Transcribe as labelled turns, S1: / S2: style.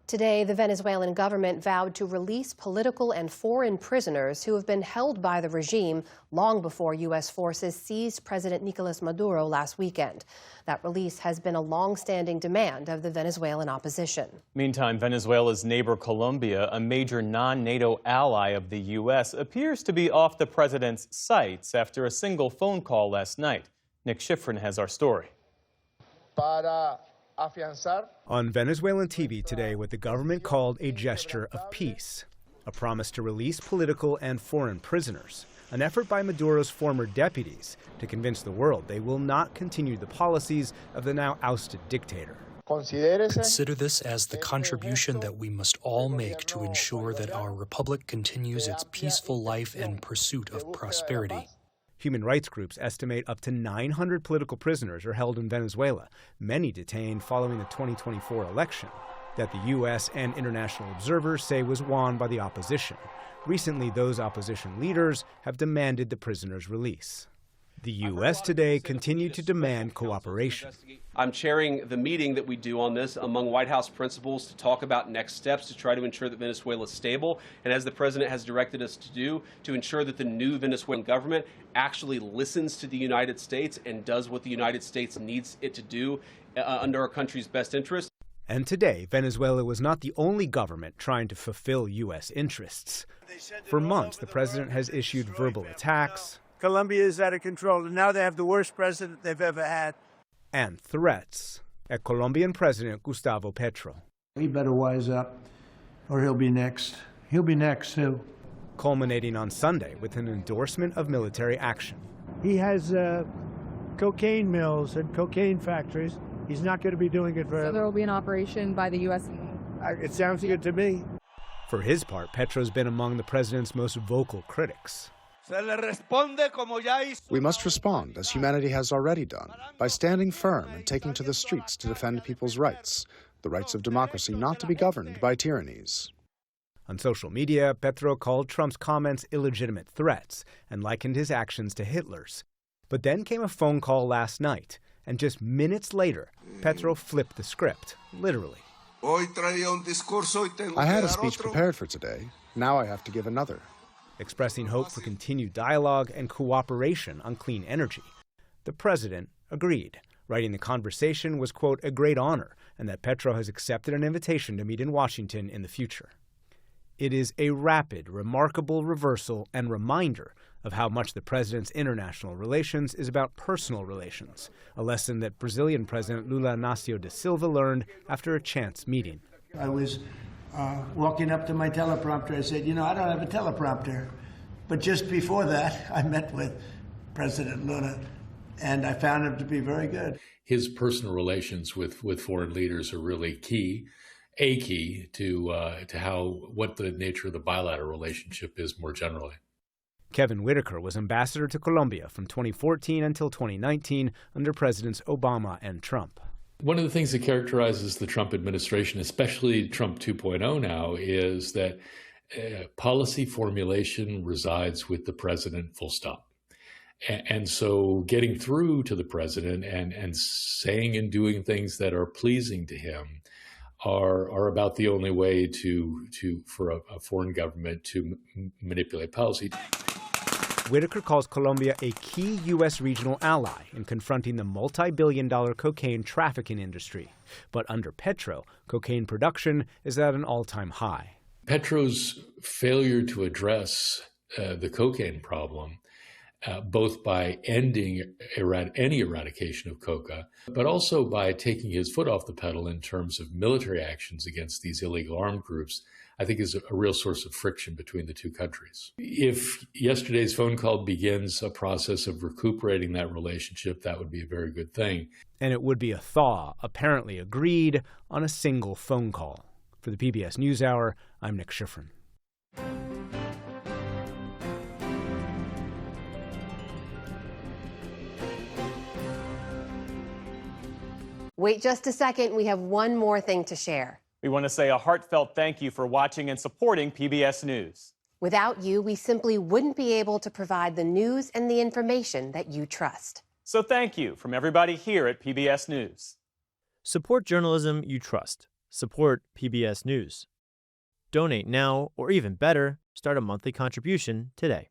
S1: Today, the Venezuelan government vowed to release political and foreign prisoners who have been held by the regime long before U.S. forces seized President Nicolas Maduro last weekend. That release has been a long-standing demand of the Venezuelan opposition.
S2: Meantime, Venezuela's neighbor Colombia, a major non-NATO ally of the U.S., appears to be off the president's sights after a single phone call last night. Nick Schifrin has our story.
S3: On Venezuelan TV today, what the government called a gesture of peace, a promise to release political and foreign prisoners, an effort by Maduro's former deputies to convince the world they will not continue the policies of the now ousted dictator.
S4: Consider this as the contribution that we must all make to ensure that our republic continues its peaceful life and pursuit of prosperity.
S3: Human rights groups estimate up to 900 political prisoners are held in Venezuela, many detained following the 2024 election, that the U.S. and international observers say was won by the opposition. Recently, those opposition leaders have demanded the prisoners' release. The U.S. today continued to demand cooperation.
S5: I'm chairing the meeting that we do on this among White House principals to talk about next steps to try to ensure that Venezuela is stable, and as the president has directed us to do, to ensure that the new Venezuelan government actually listens to the United States and does what the United States needs it to do under our country's best interest.
S3: And today, Venezuela was not the only government trying to fulfill U.S. interests. For months, the president has issued verbal attacks.
S6: Colombia is out of control, and now they have the worst president they've ever had.
S3: And threats at Colombian President Gustavo Petro.
S7: He better wise up, or he'll be next. He'll be next, too.
S3: Culminating on Sunday with an endorsement of military action.
S6: He has cocaine mills and cocaine factories. He's not going to be doing it forever.
S8: So there will be an operation by the U.S.?
S6: It sounds good to me.
S3: For his part, Petro's been among the president's most vocal critics.
S9: We must respond, as humanity has already done, by standing firm and taking to the streets to defend people's rights, the rights of democracy not to be governed by tyrannies.
S3: On social media, Petro called Trump's comments illegitimate threats and likened his actions to Hitler's. But then came a phone call last night, and just minutes later, Petro flipped the script, literally.
S9: I had a speech prepared for today. Now I have to give another.
S3: Expressing hope for continued dialogue and cooperation on clean energy. The president agreed, writing the conversation was, quote, a great honor, and that Petro has accepted an invitation to meet in Washington in the future. It is a rapid, remarkable reversal and reminder of how much the president's international relations is about personal relations, a lesson that Brazilian President Lula Inácio da Silva learned after a chance meeting.
S7: I was walking up to my teleprompter. I said, I don't have a teleprompter. But just before that, I met with President Lula, and I found him to be very good.
S10: His personal relations with foreign leaders are really key to what the nature of the bilateral relationship is more generally.
S3: Kevin Whitaker was ambassador to Colombia from 2014 until 2019 under Presidents Obama and Trump.
S10: One of the things that characterizes the Trump administration, especially Trump 2.0 now, is that policy formulation resides with the president, full stop. And so getting through to the president and saying and doing things that are pleasing to him are about the only way for a foreign government to manipulate policy.
S3: Whitaker calls Colombia a key U.S. regional ally in confronting the multi-billion-dollar cocaine trafficking industry. But under Petro, cocaine production is at an all-time high.
S10: Petro's failure to address the cocaine problem, both by ending any eradication of coca, but also by taking his foot off the pedal in terms of military actions against these illegal armed groups, I think is a real source of friction between the two countries. If yesterday's phone call begins a process of recuperating that relationship, that would be a very good thing.
S3: And it would be a thaw, apparently agreed on a single phone call. For the PBS NewsHour, I'm Nick Schifrin.
S1: Wait just a second. We have one more thing to share.
S2: We want to say a heartfelt thank you for watching and supporting PBS News.
S1: Without you, we simply wouldn't be able to provide the news and the information that you trust.
S2: So thank you from everybody here at PBS News.
S11: Support journalism you trust. Support PBS News. Donate now, or even better, start a monthly contribution today.